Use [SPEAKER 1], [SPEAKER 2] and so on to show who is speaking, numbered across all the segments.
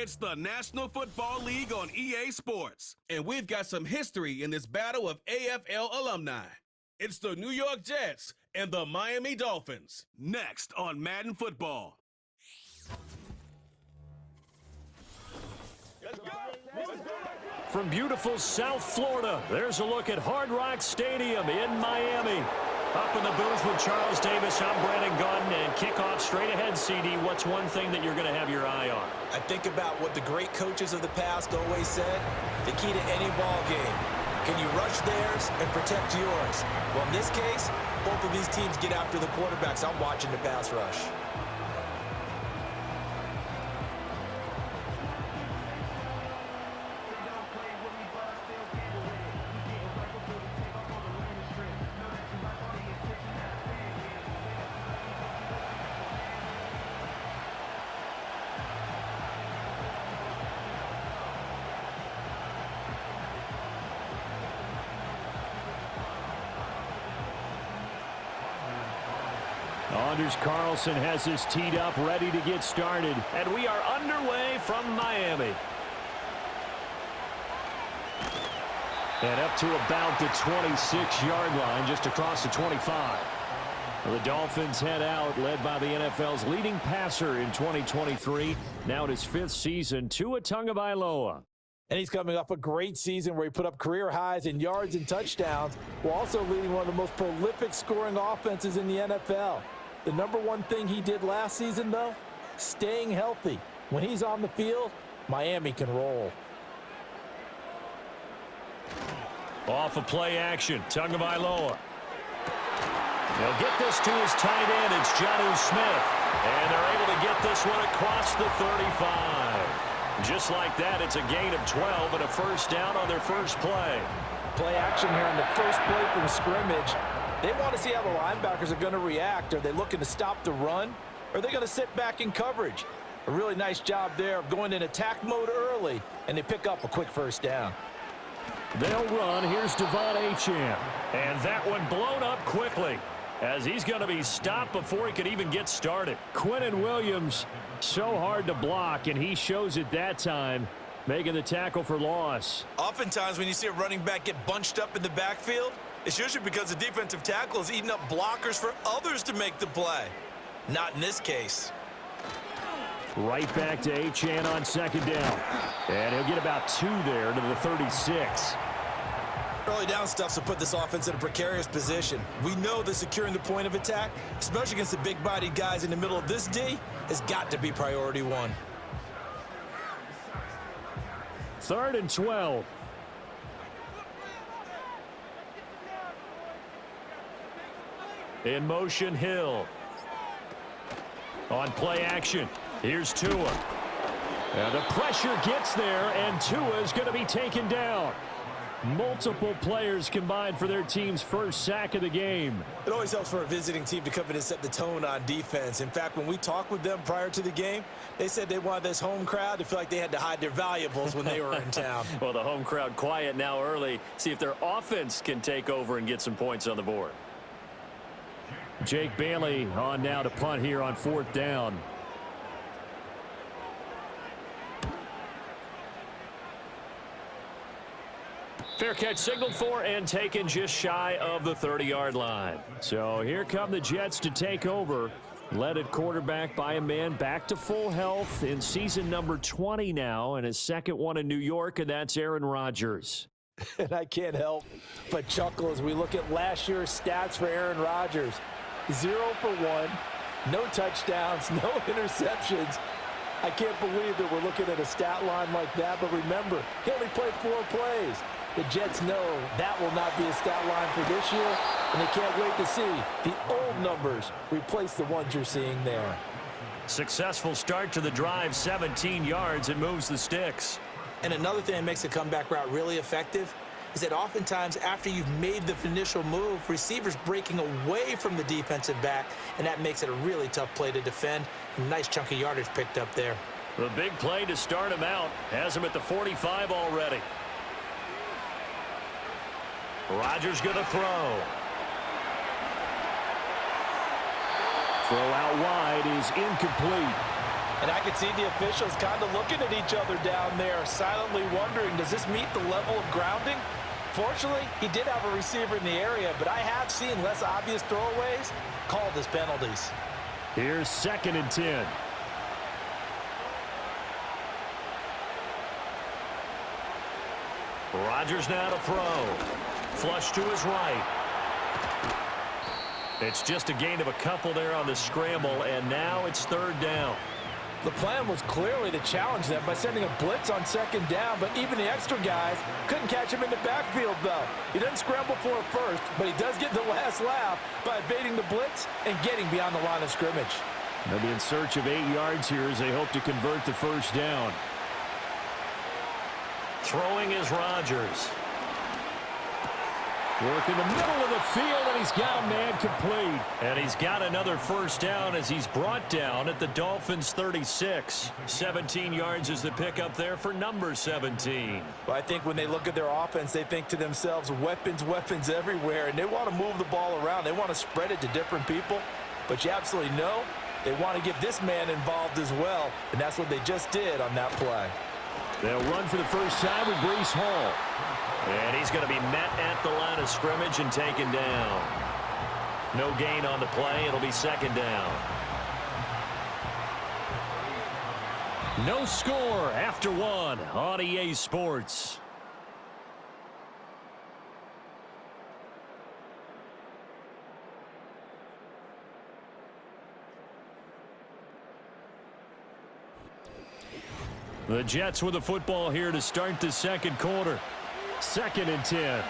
[SPEAKER 1] It's the National Football League on EA Sports, and we've got some history in this battle of AFL alumni. It's the New York Jets and the Miami Dolphins, next on Madden Football.
[SPEAKER 2] From beautiful South Florida, there's a look at Hard Rock Stadium in Miami. Up in the booth with Charles Davis, I'm Brandon Gunn, and kickoff straight ahead, CD. What's one thing that you're going to have your eye on?
[SPEAKER 3] I think about what the great coaches of the past always said. The key to any ball game. Can you rush theirs and protect yours? Well, in this case, both of these teams get after the quarterbacks. I'm watching the pass rush.
[SPEAKER 2] Anders Carlson has this teed up, ready to get started. And we are underway from Miami. And up to about the 26-yard line, just across the 25. The Dolphins head out, led by the NFL's leading passer in 2023. Now in his 5th season, Tua Tagovailoa.
[SPEAKER 3] And he's coming off a great season where he put up career highs in yards and touchdowns, while also leading one of the most prolific scoring offenses in the NFL. The number one thing he did last season, though, staying healthy. When he's on the field, Miami can roll.
[SPEAKER 2] Off of play action, Tagovailoa. They'll get this to his tight end. It's Jonnu Smith. And they're able to get this one across the 35. Just like that, it's a gain of 12 and a first down on their first play.
[SPEAKER 3] Play action here on the first play from scrimmage. They want to see how the linebackers are going to react. Are they looking to stop the run? Or are they going to sit back in coverage? A really nice job there of going in attack mode early, and they pick up a quick first down.
[SPEAKER 2] They'll run. Here's Devon Achane. And that one blown up quickly, as he's going to be stopped before he could even get started. Quinnen Williams, so hard to block, and he shows it that time, making the tackle for loss.
[SPEAKER 3] Oftentimes when you see a running back get bunched up in the backfield, it's usually because the defensive tackle is eating up blockers for others to make the play. Not in this case.
[SPEAKER 2] Right back to Achane on second down. And he'll get about 2 there to the 36.
[SPEAKER 3] Early down stuff will put this offense in a precarious position. We know that securing the point of attack, especially against the big-bodied guys in the middle of this D, has got to be priority one.
[SPEAKER 2] 3rd and 12. In motion, Hill. On play action, here's Tua. And the pressure gets there, and Tua is going to be taken down. Multiple players combined for their team's first sack of the game.
[SPEAKER 3] It always helps for a visiting team to come in and set the tone on defense. In fact, when we talked with them prior to the game, they said they wanted this home crowd to feel like they had to hide their valuables when they were in town.
[SPEAKER 2] Well, the home crowd quiet now early. See if their offense can take over and get some points on the board. Jake Bailey on now to punt here on 4th down. Fair catch signaled for and taken just shy of the 30-yard line. So here come the Jets to take over. Led at quarterback by a man back to full health in season number 20 now, and his second one in New York, and that's Aaron Rodgers.
[SPEAKER 3] And I can't help but chuckle as we look at last year's stats for Aaron Rodgers. 0 for 1, no touchdowns, no interceptions. I can't believe that we're looking at a stat line like that, but remember, he only played 4 plays. The Jets know that will not be a stat line for this year, and they can't wait to see the old numbers replace the ones you're seeing there.
[SPEAKER 2] Successful start to the drive, 17 yards, and moves the sticks.
[SPEAKER 3] And another thing that makes a comeback route really effective is that oftentimes after you've made the initial move, receivers breaking away from the defensive back, and that makes it a really tough play to defend. A nice chunk of yardage picked up there.
[SPEAKER 2] The big play to start him out has him at the 45 already. Rodgers going to throw. Throw out wide is incomplete.
[SPEAKER 3] And I could see the officials kind of looking at each other down there, silently wondering, does this meet the level of grounding? Fortunately, he did have a receiver in the area, but I have seen less obvious throwaways called as penalties.
[SPEAKER 2] Here's 2nd and 10. Rodgers now to throw. Flush to his right. It's just a gain of a couple there on the scramble, and now it's 3rd down.
[SPEAKER 3] The plan was clearly to challenge them by sending a blitz on 2nd down, but even the extra guys couldn't catch him in the backfield, though. He doesn't scramble for a first, but he does get the last laugh by evading the blitz and getting beyond the line of scrimmage.
[SPEAKER 2] They'll be in search of 8 yards here as they hope to convert the 1st down. Throwing is Rodgers. Work in the middle of the field, and he's got a man complete. And he's got another 1st down as he's brought down at the Dolphins' 36. 17 yards is the pickup there for number 17.
[SPEAKER 3] Well, I think when they look at their offense, they think to themselves, weapons, weapons everywhere, and they want to move the ball around. They want to spread it to different people, but you absolutely know they want to get this man involved as well, and that's what they just did on that play.
[SPEAKER 2] They'll run for the first time with Breece Hall. And he's going to be met at the line of scrimmage and taken down. No gain on the play. It'll be 2nd down. No score after 1 on EA Sports. The Jets with the football here to start the 2nd quarter. 2nd and 10.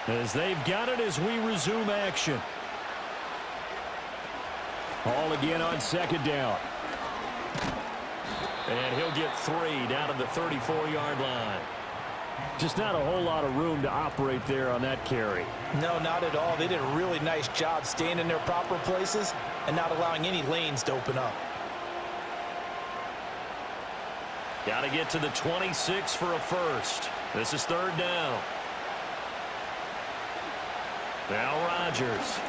[SPEAKER 2] As they've got it as we resume action. Hall again on 2nd down. And he'll get 3 down to the 34-yard line. Just not a whole lot of room to operate there on that carry.
[SPEAKER 3] No, not at all. They did a really nice job staying in their proper places and not allowing any lanes to open up.
[SPEAKER 2] Got to get to the 26 for a first. This is 3rd down. Now Rodgers.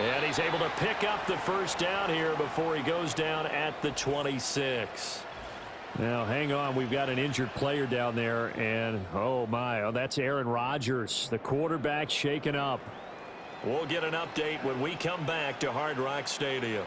[SPEAKER 2] And he's able to pick up the 1st down here before he goes down at the 26. Now, hang on. We've got an injured player down there, and oh, my. Oh, that's Aaron Rodgers, the quarterback shaken up. We'll get an update when we come back to Hard Rock Stadium.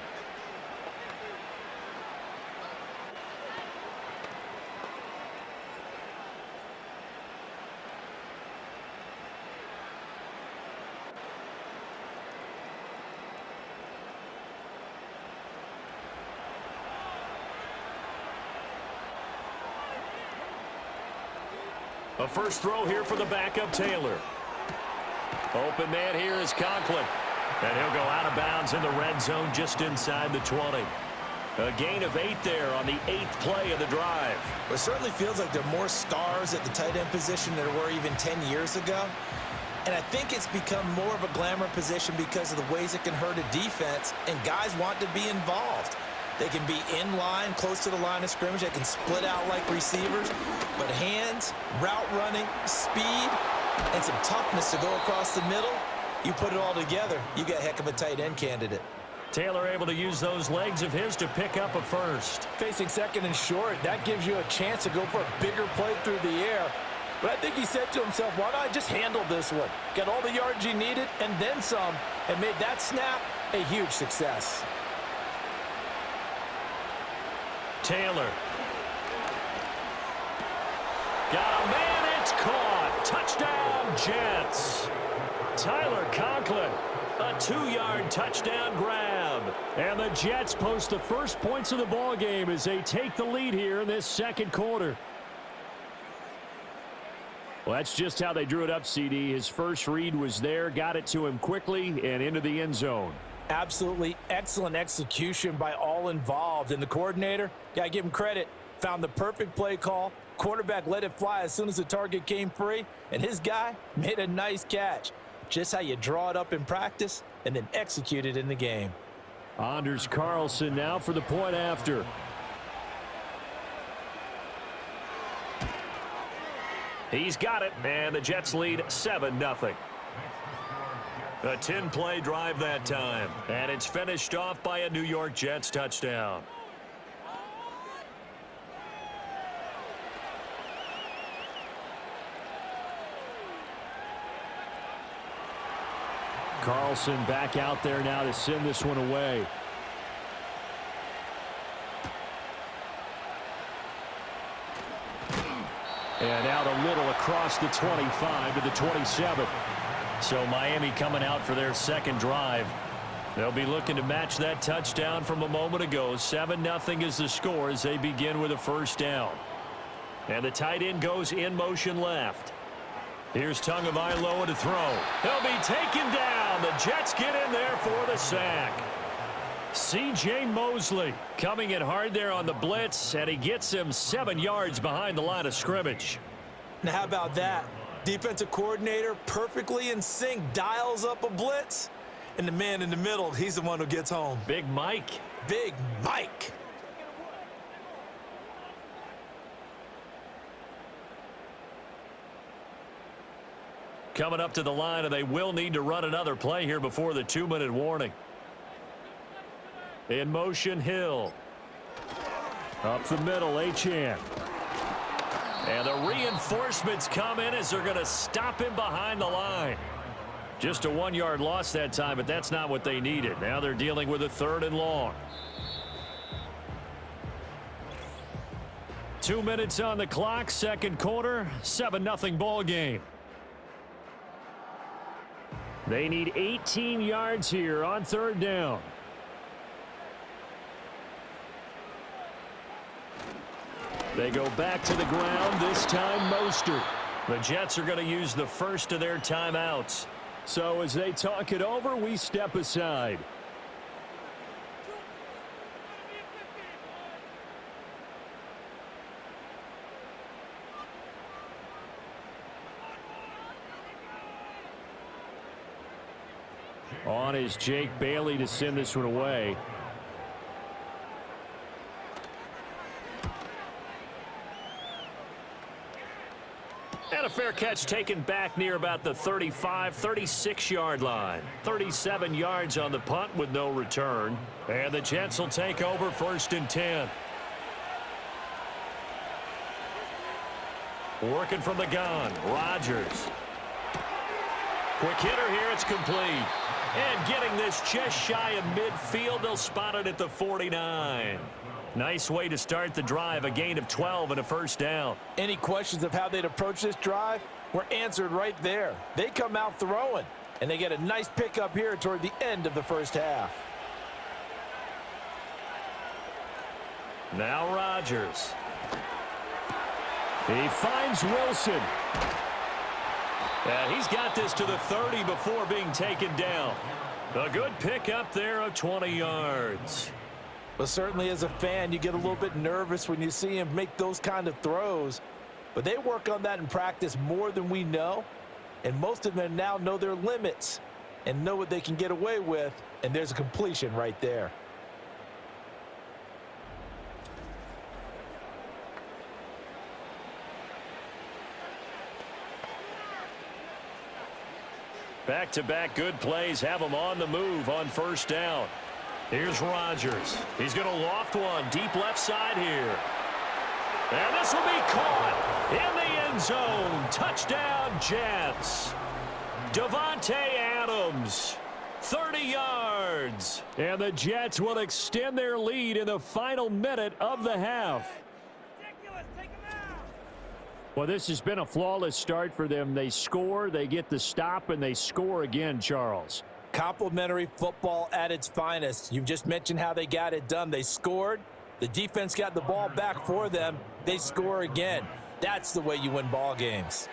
[SPEAKER 2] A first throw here for the backup Taylor. Open man here is Conklin. And he'll go out of bounds in the red zone just inside the 20. A gain of 8 there on the 8th play of the drive.
[SPEAKER 3] It certainly feels like there are more stars at the tight end position than there were even 10 years ago. And I think it's become more of a glamour position because of the ways it can hurt a defense, and guys want to be involved. They can be in line, close to the line of scrimmage. They can split out like receivers. But hands, route running, speed, and some toughness to go across the middle, you put it all together, you got a heck of a tight end candidate.
[SPEAKER 2] Taylor able to use those legs of his to pick up a first.
[SPEAKER 3] Facing 2nd and short, that gives you a chance to go for a bigger play through the air. But I think he said to himself, why not just handle this one? Got all the yards he needed and then some, and made that snap a huge success.
[SPEAKER 2] Taylor. Got a man, it's caught. Touchdown, Jets. Tyler Conklin, a 2-yard touchdown grab. And the Jets post the first points of the ball game as they take the lead here in this 2nd quarter. Well, that's just how they drew it up, CD. His first read was there, got it to him quickly and into the end zone.
[SPEAKER 3] Absolutely excellent execution by all involved. And the coordinator, got to give him credit, found the perfect play call. Quarterback let it fly as soon as the target came free, and his guy made a nice catch. Just how you draw it up in practice and then execute it in the game.
[SPEAKER 2] Anders Carlson now for the point after. He's got it, and the Jets lead 7-0. A 10-play drive that time. And it's finished off by a New York Jets touchdown.
[SPEAKER 4] Carlson back out there now to send this one away. And out a little across the 25 to the 27.
[SPEAKER 2] So Miami coming out for their second drive. They'll be looking to match that touchdown from a moment ago. 7-0 is the score as they begin with a first down. And the tight end goes in motion left. Here's Tagovailoa to throw. He'll be taken down. The Jets get in there for the sack. C.J. Mosley coming in hard there on the blitz, and he gets him 7 yards behind the line of scrimmage.
[SPEAKER 3] Now, how about that? Defensive coordinator perfectly in sync, dials up a blitz, and the man in the middle, he's the one who gets home.
[SPEAKER 2] Big Mike.
[SPEAKER 3] Big Mike.
[SPEAKER 2] Coming up to the line, and they will need to run another play here before the 2-minute warning. In motion, Hill.
[SPEAKER 4] Up the middle, Achane.
[SPEAKER 2] And the reinforcements come in as they're going to stop him behind the line. Just a 1-yard loss that time, but that's not what they needed. Now they're dealing with a 3rd and long. 2 minutes on the clock, second quarter, 7-0 ball game.
[SPEAKER 4] They need 18 yards here on 3rd down. They go back to the ground, this time Mostert.
[SPEAKER 2] The Jets are going to use the first of their timeouts.
[SPEAKER 4] So as they talk it over, we step aside. On is Jake Bailey to send this one away.
[SPEAKER 2] And a fair catch taken back near about the 35, 36-yard line. 37 yards on the punt with no return. And the Jets will take over 1st and 10. Working from the gun, Rodgers. Quick hitter here, it's complete. And getting this just shy of midfield, they'll spot it at the 49. Nice way to start the drive, a gain of 12 and a first down.
[SPEAKER 3] Any questions of how they'd approach this drive were answered right there. They come out throwing, and they get a nice pickup here toward the end of the first half.
[SPEAKER 2] Now Rodgers.
[SPEAKER 4] He finds Wilson.
[SPEAKER 2] And he's got this to the 30 before being taken down. A good pickup there of 20 yards.
[SPEAKER 3] But certainly as a fan, you get a little bit nervous when you see him make those kind of throws. But they work on that in practice more than we know. And most of them now know their limits and know what they can get away with. And there's a completion right there.
[SPEAKER 2] Back-to-back good plays have them on the move on first down. Here's Rodgers. He's going to loft one deep left side here. And this will be caught in the end zone. Touchdown, Jets. Davante Adams, 30 yards.
[SPEAKER 4] And the Jets will extend their lead in the final minute of the half. Well, this has been a flawless start for them. They score, they get the stop, and they score again, Charles.
[SPEAKER 3] Complimentary football at its finest. You've just mentioned how they got it done. They scored. The defense got the ball back for them. They score again. That's the way you win ball games.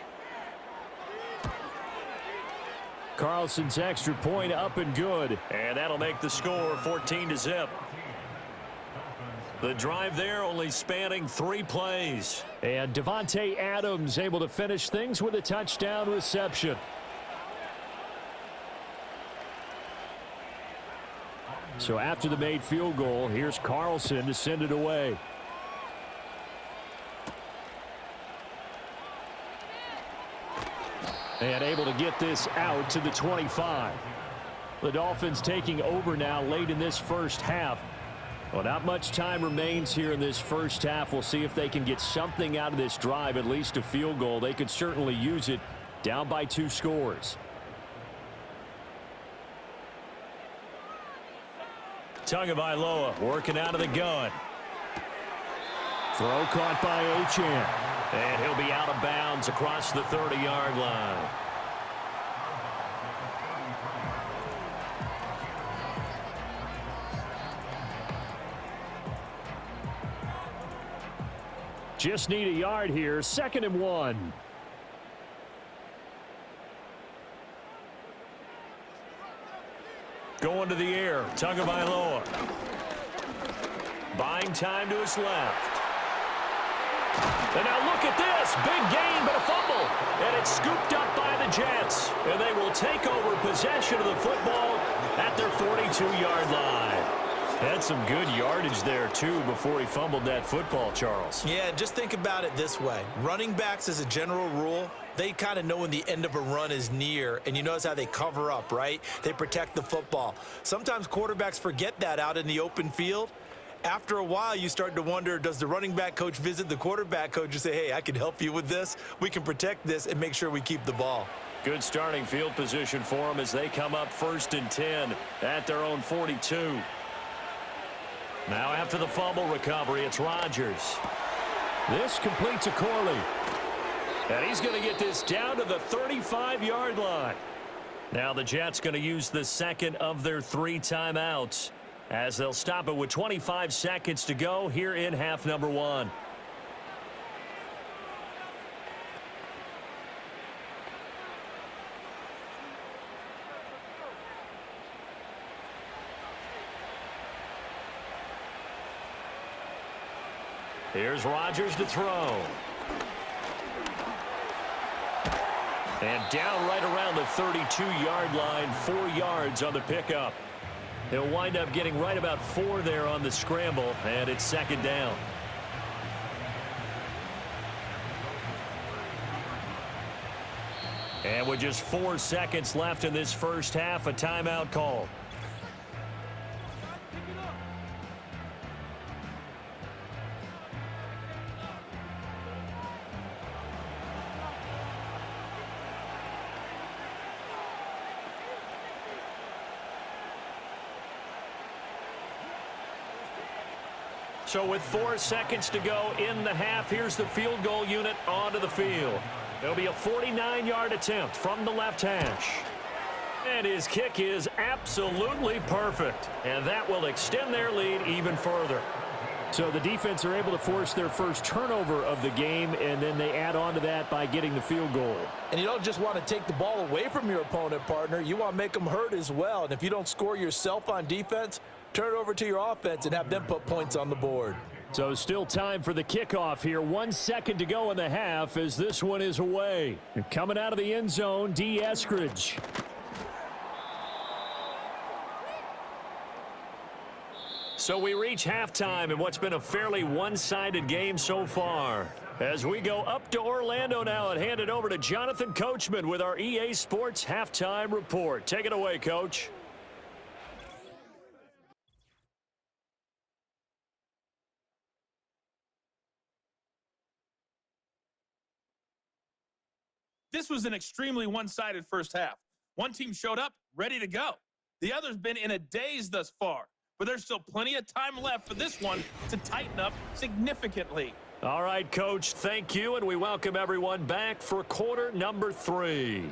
[SPEAKER 4] Carlson's extra point up and good.
[SPEAKER 2] And that'll make the score 14-0. The drive there only spanning 3 plays.
[SPEAKER 4] And Davante Adams able to finish things with a touchdown reception. So after the made field goal, here's Carlson to send it away. And able to get this out to the 25. The Dolphins taking over now late in this first half. Well, not much time remains here in this first half. We'll see if they can get something out of this drive, at least a field goal. They could certainly use it, down by 2 scores. Tagovailoa working out of the gun. Throw caught by Achane.
[SPEAKER 2] And he'll be out of bounds across the 30-yard line.
[SPEAKER 4] Just need a yard here. 2nd and 1.
[SPEAKER 2] Going to the air. Tagovailoa. Buying time to his left. And now look at this. Big gain, but a fumble. And it's scooped up by the Jets. And they will take over possession of the football at their 42-yard line.
[SPEAKER 4] Had some good yardage there, too, before he fumbled that football, Charles.
[SPEAKER 3] Yeah, just think about it this way. Running backs, as a general rule, they kind of know when the end of a run is near, and you notice how they cover up, right? They protect the football. Sometimes quarterbacks forget that out in the open field. After a while, you start to wonder, does the running back coach visit the quarterback coach and say, hey, I can help you with this. We can protect this and make sure we keep the ball.
[SPEAKER 2] Good starting field position for them as they come up 1st and 10 at their own 42. Now after the fumble recovery, it's Rodgers.
[SPEAKER 4] This completes a Corley.
[SPEAKER 2] And he's going to get this down to the 35-yard line. Now the Jets going to use the 2nd of their 3 timeouts as they'll stop it with 25 seconds to go here in half number 1. Here's Rodgers to throw. And down right around the 32-yard line, 4 yards on the pickup. He'll wind up getting right about 4 there on the scramble, and it's 2nd down. And with just 4 seconds left in this first half, a timeout call. So with 4 seconds to go in the half, here's the field goal unit onto the field. It'll be a 49-yard attempt from the left hash. And his kick is absolutely perfect. And that will extend their lead even further.
[SPEAKER 4] So the defense are able to force their first turnover of the game, and then they add on to that by getting the field goal.
[SPEAKER 3] And you don't just want to take the ball away from your opponent, partner. You want to make them hurt as well. And if you don't score yourself on defense, turn it over to your offense and have them put points on the board.
[SPEAKER 4] So still time for the kickoff here. 1 second to go in the half as this one is away. And coming out of the end zone, D. Eskridge.
[SPEAKER 2] So we reach halftime in what's been a fairly one-sided game so far. As we go up to Orlando now and hand it over to Jonathan Coachman with our EA Sports Halftime Report. Take it away, Coach.
[SPEAKER 5] This was an extremely one-sided first half. One team showed up ready to go. The other's been in a daze thus far, but there's still plenty of time left for this one to tighten up significantly.
[SPEAKER 2] All right, Coach, thank you, and we welcome everyone back for quarter number 3.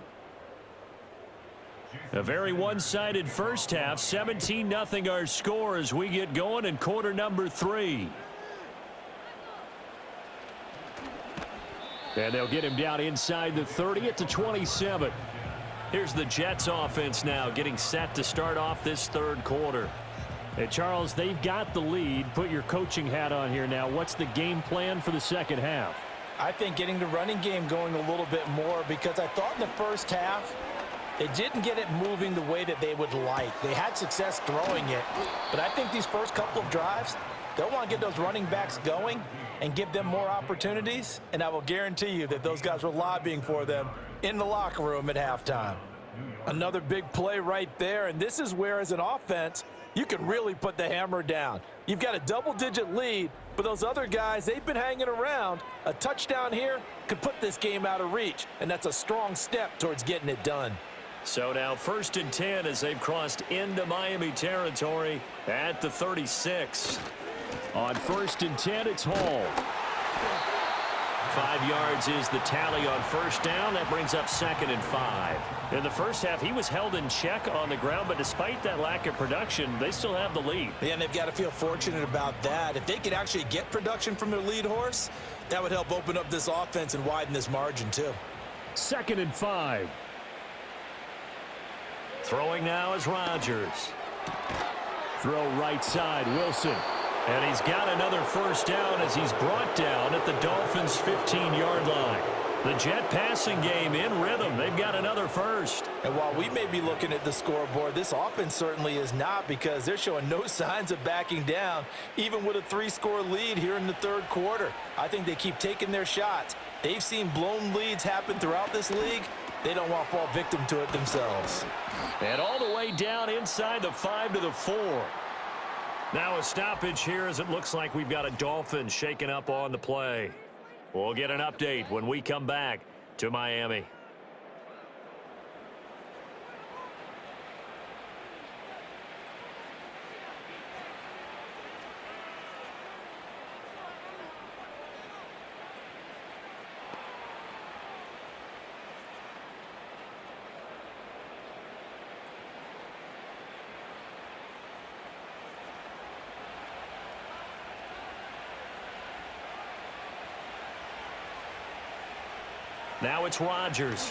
[SPEAKER 2] A very one-sided first half, 17-0 our score as we get going in quarter number 3.
[SPEAKER 4] And they'll get him down inside the 30 at the 27.
[SPEAKER 2] Here's the Jets offense now getting set to start off this third quarter.
[SPEAKER 4] Hey, Charles, they've got the lead. Put your coaching hat on here now. What's the game plan for the second half?
[SPEAKER 3] I think getting the running game going a little bit more, because I thought in the first half they didn't get it moving the way that they would like. They had success throwing it, but I think these first couple of drives, they'll want to get those running backs going and give them more opportunities, and I will guarantee you that those guys were lobbying for them in the locker room at halftime. Another big play right there, and this is where, as an offense, you can really put the hammer down. You've got a double-digit lead, but those other guys, they've been hanging around. A touchdown here could put this game out of reach, and that's a strong step towards getting it done.
[SPEAKER 4] So now 1st and 10 as they've crossed into Miami territory at the 36. On 1st and 10, it's Hall. 5 yards is the tally on 1st down. That brings up 2nd and 5. In the first half, he was held in check on the ground, but despite that lack of production, they still have the lead.
[SPEAKER 3] Yeah, and they've got to feel fortunate about that. If they could actually get production from their lead horse, that would help open up this offense and widen this margin too.
[SPEAKER 4] 2nd and 5. Throwing now is Rodgers. Throw right side, Wilson. And he's got another 1st down as he's brought down at the Dolphins' 15-yard line. The Jet passing game in rhythm. They've got another 1st.
[SPEAKER 3] And while we may be looking at the scoreboard, this offense certainly is not, because they're showing no signs of backing down, even with a 3-score lead here in the 3rd quarter. I think they keep taking their shots. They've seen blown leads happen throughout this league. They don't want to fall victim to it themselves.
[SPEAKER 4] And all the way down inside the 5 to the 4. Now a stoppage here as it looks like we've got a Dolphin shaken up on the play. We'll get an update when we come back to Miami. Now it's Rodgers.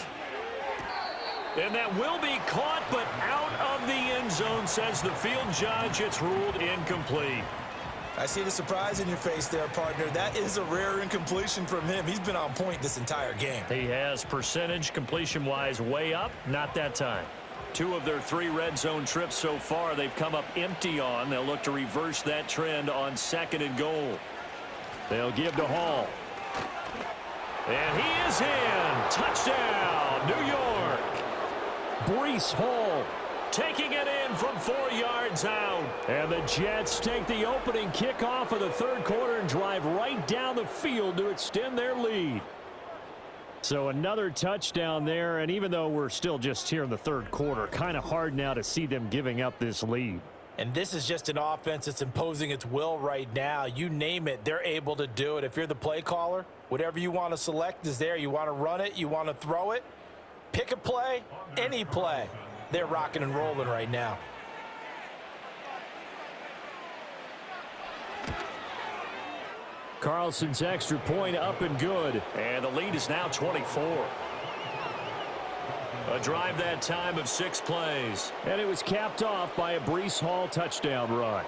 [SPEAKER 4] And that will be caught, but out of the end zone, says the field judge. It's ruled incomplete.
[SPEAKER 3] I see the surprise in your face there, partner. That is a rare incompletion from him. He's been on point this entire game.
[SPEAKER 4] He has percentage completion-wise way up, not that time. 2 of their 3 red zone trips so far they've come up empty on. They'll look to reverse that trend on 2nd and goal. They'll give to Hall. And he is in. Touchdown, New York. Breece Hall taking it in from 4 yards out. And the Jets take the opening kickoff of the 3rd quarter and drive right down the field to extend their lead. So another touchdown there, and even though we're still just here in the 3rd quarter, kind of hard now to see them giving up this lead.
[SPEAKER 3] And this is just an offense that's imposing its will right now. You name it, they're able to do it. If you're the play caller, whatever you want to select is there. You want to run it, you want to throw it, pick a play, any play. They're rocking and rolling right now.
[SPEAKER 4] Carlson's extra point up and good. And the lead is now 24. A drive that time of 6 plays. And it was capped off by a Breece Hall touchdown run.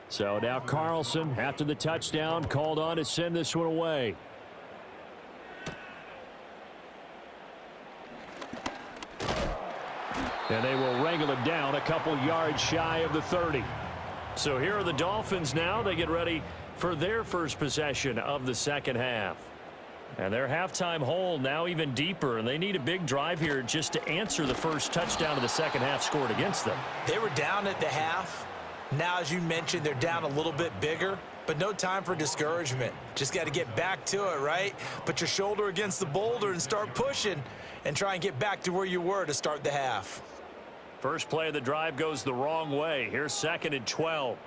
[SPEAKER 4] So now Carlson, after the touchdown, called on to send this one away. And they will wrangle it down a couple yards shy of the 30. So here are the Dolphins now. They get ready for their first possession of the 2nd half. And their halftime hole now even deeper, and they need a big drive here just to answer the first touchdown of the 2nd half scored against them.
[SPEAKER 3] They were down at the half. Now, as you mentioned, they're down a little bit bigger, but no time for discouragement. Just got to get back to it, right? Put your shoulder against the boulder and start pushing and try and get back to where you were to start the half.
[SPEAKER 4] First play of the drive goes the wrong way. Here's 2nd and 12.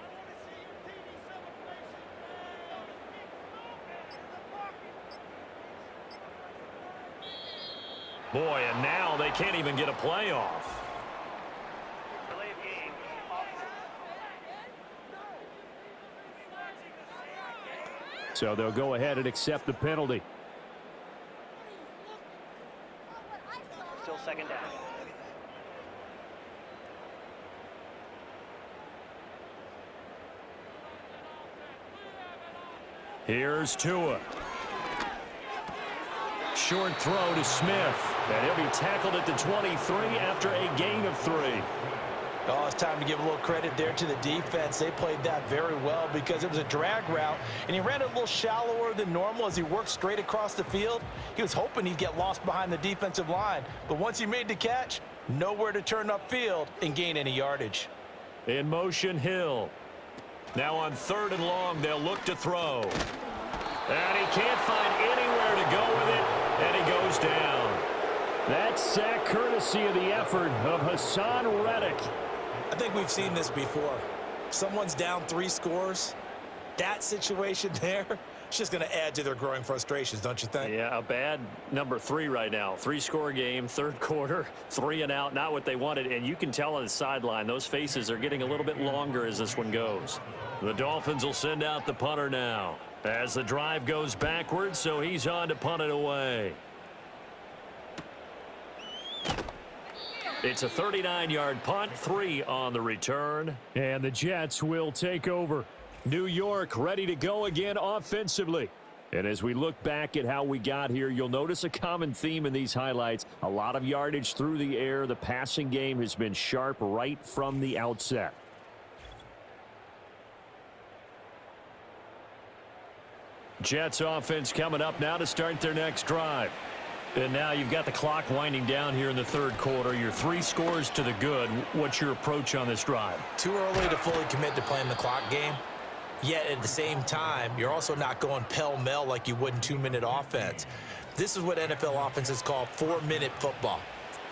[SPEAKER 4] Boy, and now they can't even get a play off. So they'll go ahead and accept the penalty.
[SPEAKER 6] Still 2nd down.
[SPEAKER 4] Here's Tua. Short throw to Smith. And he'll be tackled at the 23 after a gain of 3.
[SPEAKER 3] Oh, it's time to give a little credit there to the defense. They played that very well because it was a drag route, and he ran it a little shallower than normal as he worked straight across the field. He was hoping he'd get lost behind the defensive line, but once he made the catch, nowhere to turn upfield and gain any yardage.
[SPEAKER 2] In motion, Hill. Now on 3rd and long, they'll look to throw. And he can't find anywhere to go with it, and he goes down.
[SPEAKER 4] That sack courtesy of the effort of Hassan Reddick.
[SPEAKER 3] I think we've seen this before. Someone's down 3 scores. That situation there, it's just going to add to their growing frustrations, don't you think?
[SPEAKER 4] Yeah, a bad number 3 right now. 3-score game, 3rd quarter, 3 and out, not what they wanted. And you can tell on the sideline, those faces are getting a little bit longer as this one goes.
[SPEAKER 2] The Dolphins will send out the punter now as the drive goes backwards, so he's on to punt it away. It's a 39-yard punt, 3 on the return.
[SPEAKER 4] And the Jets will take over. New York ready to go again offensively. And as we look back at how we got here, you'll notice a common theme in these highlights. A lot of yardage through the air. The passing game has been sharp right from the outset. Jets offense coming up now to start their next drive. And now you've got the clock winding down here in the 3rd quarter. You're 3 scores to the good. What's your approach on this drive?
[SPEAKER 3] Too early to fully commit to playing the clock game. Yet at the same time, you're also not going pell-mell like you would in 2-minute offense. This is what NFL offenses call 4-minute football.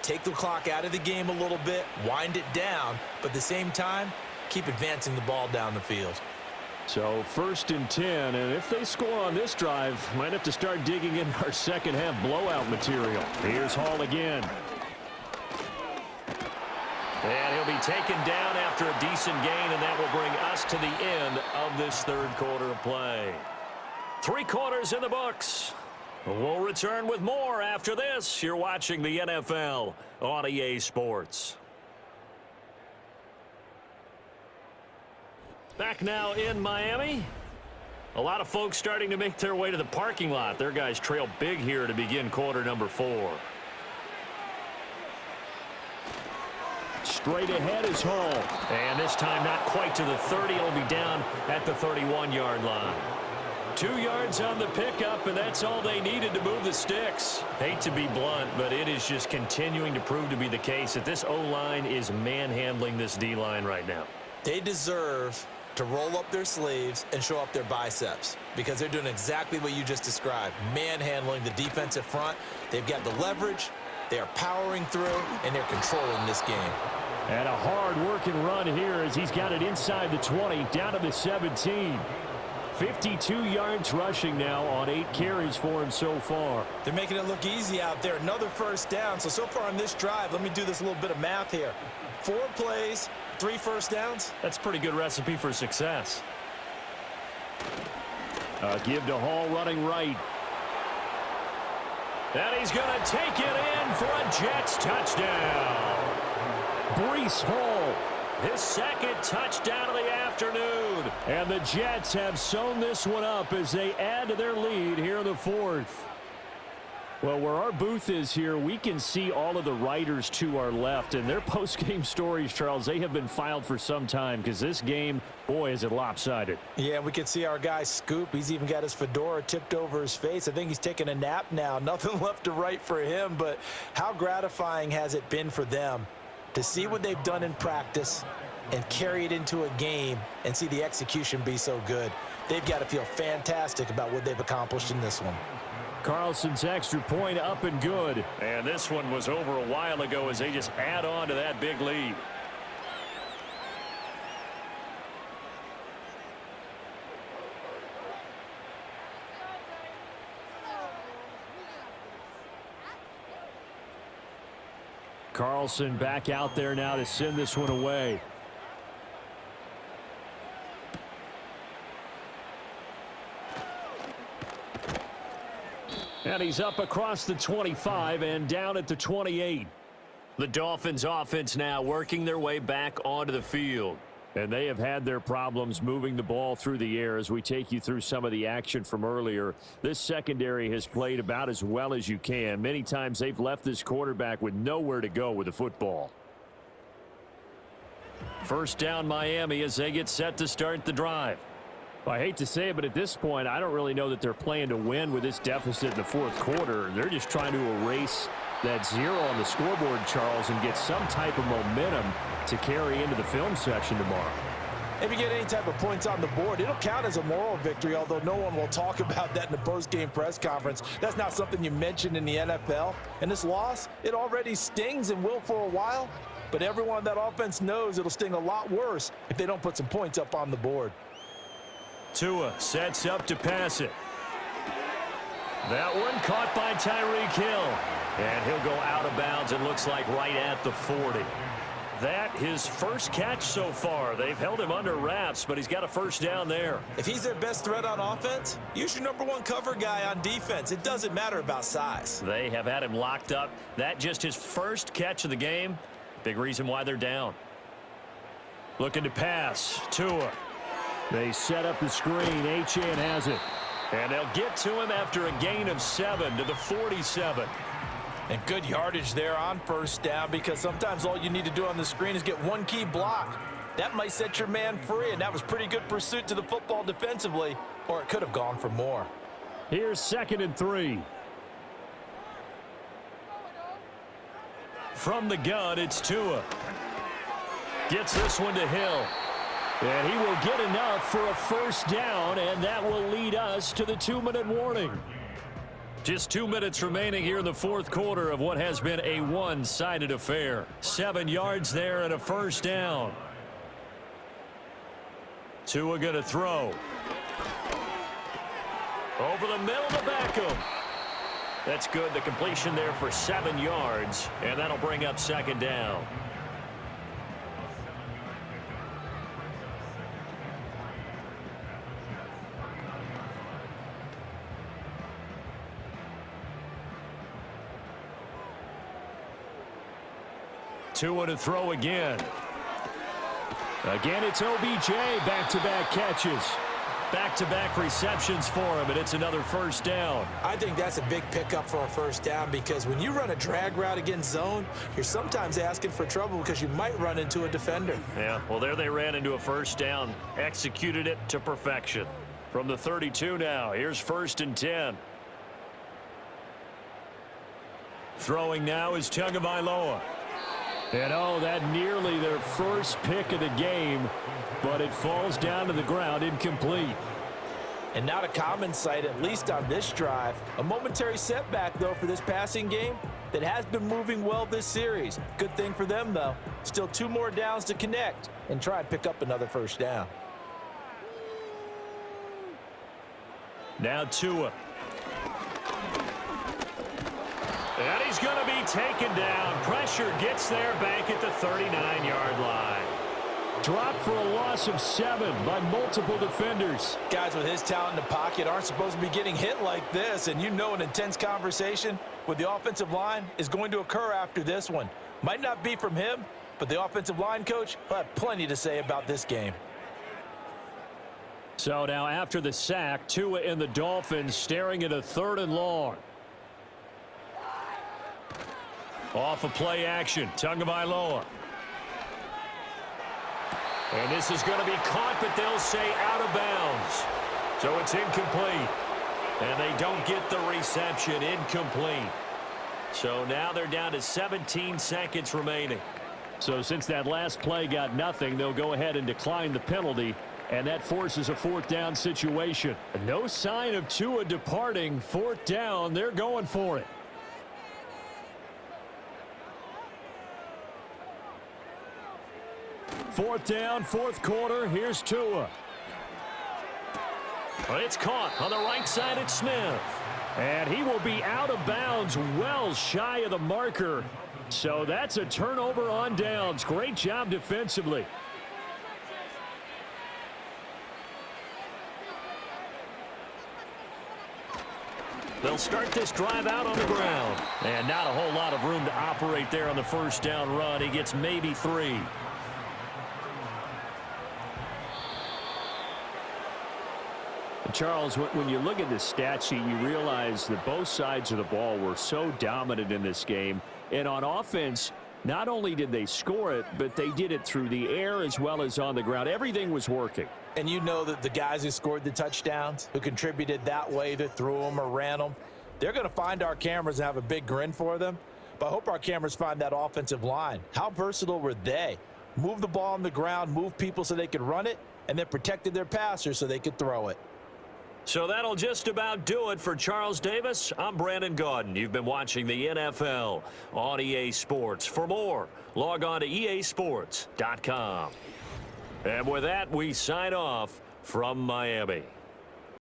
[SPEAKER 3] Take the clock out of the game a little bit, wind it down, but at the same time, keep advancing the ball down the field.
[SPEAKER 4] So 1st and 10, and if they score on this drive, might have to start digging in our second half blowout material. Here's Hall again.
[SPEAKER 2] And he'll be taken down after a decent gain, and that will bring us to the end of this 3rd quarter of play. 3 quarters in the books. We'll return with more after this. You're watching the NFL on EA Sports. Back now in Miami. A lot of folks starting to make their way to the parking lot. Their guys trail big here to begin quarter number 4.
[SPEAKER 4] Straight ahead is Hall.
[SPEAKER 2] And this time not quite to the 30. It'll be down at the 31-yard line. 2 yards on the pickup, and that's all they needed to move the sticks. Hate to be blunt, but it is just continuing to prove to be the case that this O-line is manhandling this D-line right now.
[SPEAKER 3] They deserve to roll up their sleeves and show up their biceps because they're doing exactly what you just described, manhandling the defensive front. They've got the leverage, they are powering through, and they're controlling this game.
[SPEAKER 4] And a hard-working run here as he's got it inside the 20, down to the 17. 52 yards rushing now on 8 carries for him so far.
[SPEAKER 3] They're making it look easy out there. Another 1st down. So far on this drive, let me do this little bit of math here. 4 plays, 3 first downs.
[SPEAKER 2] That's a pretty good recipe for success.
[SPEAKER 4] Give to Hall running right.
[SPEAKER 2] And he's going to take it in for a Jets touchdown.
[SPEAKER 4] Breece Hall.
[SPEAKER 2] His 2nd touchdown of the afternoon.
[SPEAKER 4] And the Jets have sewn this one up as they add to their lead here in the 4th. Well, where our booth is here, we can see all of the writers to our left. And their post-game stories, Charles, they have been filed for some time because this game, boy, is it lopsided.
[SPEAKER 3] Yeah, we can see our guy Scoop. He's even got his fedora tipped over his face. I think he's taking a nap now. Nothing left to write for him. But how gratifying has it been for them to see what they've done in practice and carry it into a game and see the execution be so good? They've got to feel fantastic about what they've accomplished in this one.
[SPEAKER 4] Carlson's extra point up and good.
[SPEAKER 2] And this one was over a while ago as they just add on to that big lead.
[SPEAKER 4] Carlson back out there now to send this one away. And he's up across the 25 and down at the 28.
[SPEAKER 2] The Dolphins offense now working their way back onto the field.
[SPEAKER 4] And they have had their problems moving the ball through the air as we take you through some of the action from earlier. This secondary has played about as well as you can. Many times they've left this quarterback with nowhere to go with the football. First down Miami as they get set to start the drive.
[SPEAKER 7] I hate to say it, but at this point, I don't really know that they're playing to win with this deficit in the fourth quarter. They're just trying to erase that 0 on the scoreboard, Charles, and get some type of momentum to carry into the film section tomorrow.
[SPEAKER 3] If you get any type of points on the board, it'll count as a moral victory, although no one will talk about that in the post-game press conference. That's not something you mention in the NFL. And this loss, it already stings and will for a while, but everyone on that offense knows it'll sting a lot worse if they don't put some points up on the board.
[SPEAKER 4] Tua sets up to pass it. That one caught by Tyreek Hill. And he'll go out of bounds, it looks like right at the 40. That his first catch so far. They've held him under wraps, but he's got a first down there.
[SPEAKER 3] If he's their best threat on offense, use your #1 cover guy on defense. It doesn't matter about size.
[SPEAKER 4] They have had him locked up. That just his first catch of the game. Big reason why they're down. Looking to pass. Tua.
[SPEAKER 7] They set up the screen. Achane has it.
[SPEAKER 4] And they'll get to him after a gain of 7 to the 47.
[SPEAKER 3] And good yardage there on first down, because sometimes all you need to do on the screen is get one key block. That might set your man free, and that was pretty good pursuit to the football defensively, or it could have gone for more.
[SPEAKER 7] Here's 2nd and 3.
[SPEAKER 4] From the gun, it's Tua. Gets this one to Hill.
[SPEAKER 7] And he will get enough for a first down, and that will lead us to the 2-minute warning.
[SPEAKER 4] Just 2 minutes remaining here in the fourth quarter of what has been a one-sided affair. 7 yards there and a first down. Tua going to throw. Over the middle to Beckham. That's good. The completion there for 7 yards, and that'll bring up 2nd down. Tua to throw again.
[SPEAKER 7] Again, it's OBJ. Back-to-back catches.
[SPEAKER 4] Back-to-back receptions for him, and it's another first down.
[SPEAKER 3] I think that's a big pickup for a first down, because when you run a drag route against zone, you're sometimes asking for trouble because you might run into a defender.
[SPEAKER 4] Yeah, well, there they ran into a first down. Executed it to perfection. From the 32 now, here's 1st and 10. Throwing now is Tagovailoa.
[SPEAKER 7] And oh, that nearly their first pick of the game, but it falls down to the ground incomplete.
[SPEAKER 3] And not a common sight, at least on this drive. A momentary setback, though, for this passing game that has been moving well this series. Good thing for them, though. Still 2 more downs to connect and try and pick up another first down.
[SPEAKER 4] Now Tua. And he's going to be taken down. Pressure gets there back at the 39-yard line.
[SPEAKER 7] Dropped for a loss of 7 by multiple defenders.
[SPEAKER 3] Guys with his talent in the pocket aren't supposed to be getting hit like this, and you know an intense conversation with the offensive line is going to occur after this one. Might not be from him, but the offensive line coach will have plenty to say about this game.
[SPEAKER 7] So now after the sack, Tua and the Dolphins staring at a 3rd and long.
[SPEAKER 4] Off of play action, Tagovailoa. And this is going to be caught, but they'll say out of bounds. So it's incomplete. And they don't get the reception. Incomplete. So now they're down to 17 seconds remaining.
[SPEAKER 7] So since that last play got nothing, they'll go ahead and decline the penalty, and that forces a 4th down situation. No sign of Tua departing. 4th down, they're going for it. Fourth down, 4th quarter. Here's Tua.
[SPEAKER 4] Well, it's caught on the right side at Smith.
[SPEAKER 7] And he will be out of bounds, well shy of the marker. So that's a turnover on downs. Great job defensively.
[SPEAKER 4] They'll start this drive out on the ground. And not a whole lot of room to operate there on the first down run. He gets maybe 3.
[SPEAKER 7] Charles, when you look at the stat sheet, you realize that both sides of the ball were so dominant in this game. And on offense,
[SPEAKER 4] Not only did they score it, but they did it through the air as well as on the ground. Everything was working.
[SPEAKER 3] And you know that the guys who scored the touchdowns, who contributed that way, either threw them or ran them, they're going to find our cameras and have a big grin for them. But I hope our cameras find that offensive line. How versatile were they? Move the ball on the ground, move people so they could run it, and then protected their passers so they could throw it.
[SPEAKER 2] So that'll just about do it for Charles Davis. I'm Brandon Gaudin. You've been watching the NFL on EA Sports. For more, log on to easports.com. And with that, we sign off from Miami.